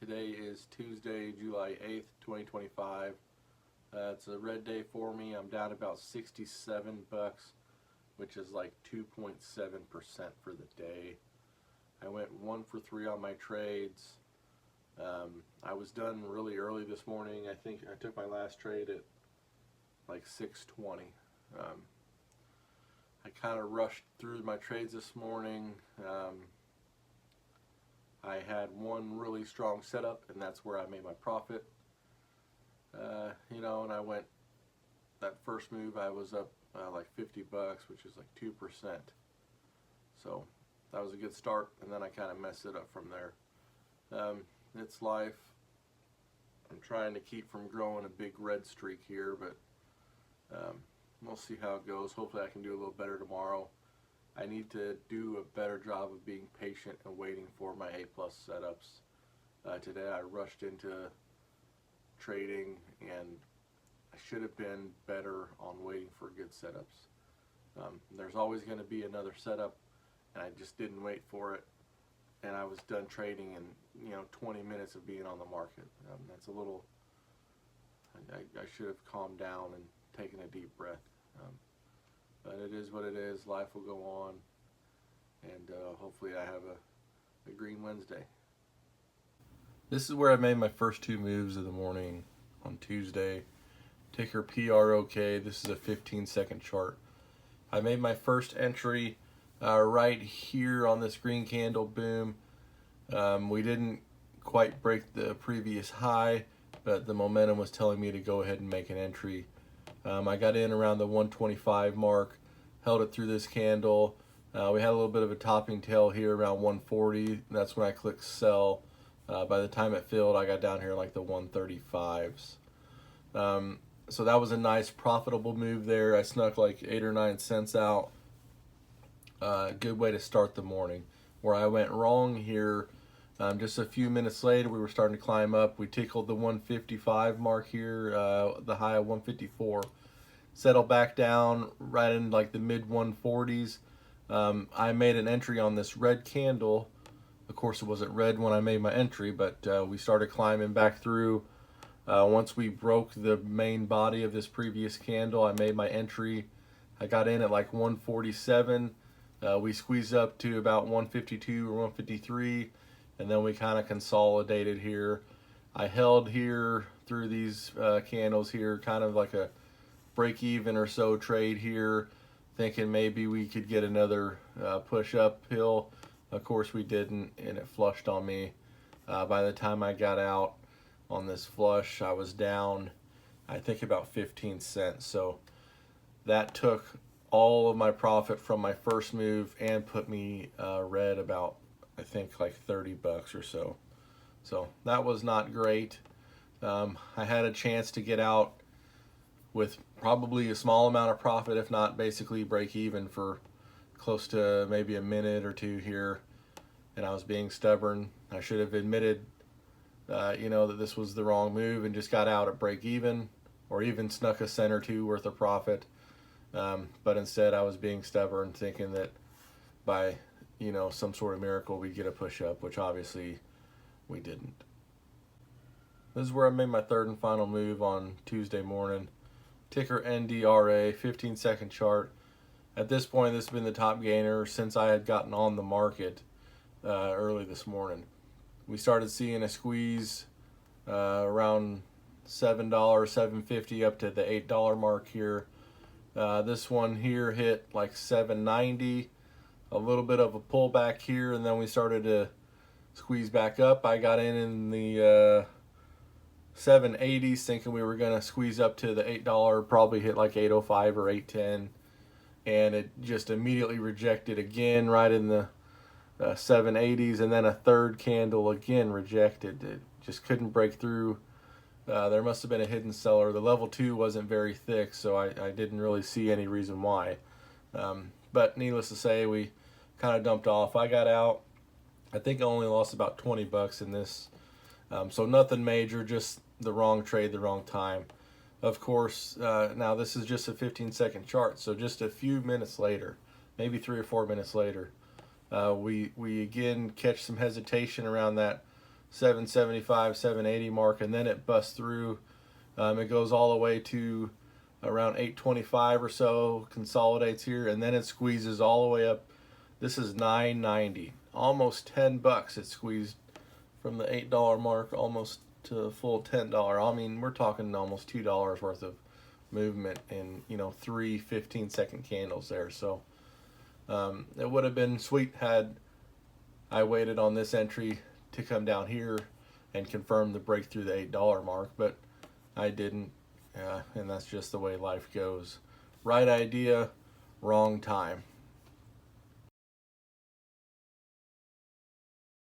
Today is Tuesday, July 8th, 2025. It's a red day for me. I'm down about 67 bucks, which is like 2.7% for the day. I went 1 for 3 on my trades. I was done really early this morning. I think I took my last trade at like 6:20. I kind of rushed through my trades this morning. I had one really strong setup, and that's where I made my profit. And I went, that first move I was up like 50 bucks, which is like 2%. So that was a good start, and then I kind of messed it up from there. It's life. I'm trying to keep from growing a big red streak here, but we'll see how it goes. Hopefully I can do a little better tomorrow. I need to do a better job of being patient and waiting for my A+ setups. Today I rushed into trading, and I should have been better on waiting for good setups. There's always going to be another setup, and I just didn't wait for it, and I was done trading in 20 minutes of being on the market. That's a little, I should have calmed down and taken a deep breath. But it is what it is. Life will go on, and hopefully I have a green Wednesday. This is where I made my first 2 moves of the morning on Tuesday. Ticker PROK. This is a 15-second chart. I made my first entry right here on this green candle. Boom. We didn't quite break the previous high, but the momentum was telling me to go ahead and make an entry. I got in around the 125 mark, held it through this candle. We had a little bit of a topping tail here around 140. That's when I clicked sell. By the time it filled, I got down here like the 135s. So that was a nice profitable move there. I snuck like 8 or 9 cents out. Good way to start the morning. Where I went wrong here, just a few minutes later, we were starting to climb up. We tickled the 155 mark here, the high of 154. Settled back down right in like the mid 140s. I made an entry on this red candle. Of course, it wasn't red when I made my entry, but we started climbing back through. Once we broke the main body of this previous candle, I made my entry. I got in at like 147. We squeezed up to about 152 or 153, and then we kind of consolidated here. I held here through these candles here, kind of like a break even or so trade here, thinking maybe we could get another push uphill. Of course we didn't, and it flushed on me. By the time I got out on this flush, I was down, I think, about 15 cents. So that took all of my profit from my first move and put me red about, I think, like 30 bucks or so. So that was not great. I had a chance to get out with probably a small amount of profit, if not basically break even, for close to maybe a minute or two here, and I was being stubborn. I should have admitted that this was the wrong move and just got out at break even, or even snuck a cent or two worth of profit. But instead I was being stubborn, thinking that by some sort of miracle we'd get a push up, which obviously we didn't. This is where I made my third and final move on Tuesday morning. Ticker NDRA, 15-second chart. At this point, this has been the top gainer since I had gotten on the market early this morning. We started seeing a squeeze around $7, $7.50 up to the $8 mark here. This one here hit like $7.90, a little bit of a pullback here, and then we started to squeeze back up. I got in the 7.80s, thinking we were going to squeeze up to the $8, probably hit like 8.05 or 8.10, and it just immediately rejected again right in the 7.80s, and then a third candle again rejected. It just couldn't break through. There must have been a hidden seller. The level 2 wasn't very thick, so I didn't really see any reason why. But needless to say, we kind of dumped off. I got out. I think I only lost about 20 bucks in this. So nothing major, just the wrong trade, the wrong time. Of course, now this is just a 15-second chart, so just a few minutes later, maybe 3 or 4 minutes later, we again catch some hesitation around that 775, 780 mark, and then it busts through. It goes all the way to around 825 or so, consolidates here, and then it squeezes all the way up. This is 9.90, almost 10 bucks. It squeezed from the $8 mark almost to a full $10. I mean, we're talking almost $2 worth of movement in, you know, 3 15-second candles there. So it would have been sweet had I waited on this entry to come down here and confirm the break through the $8 mark, but I didn't, and that's just the way life goes. Right idea, wrong time.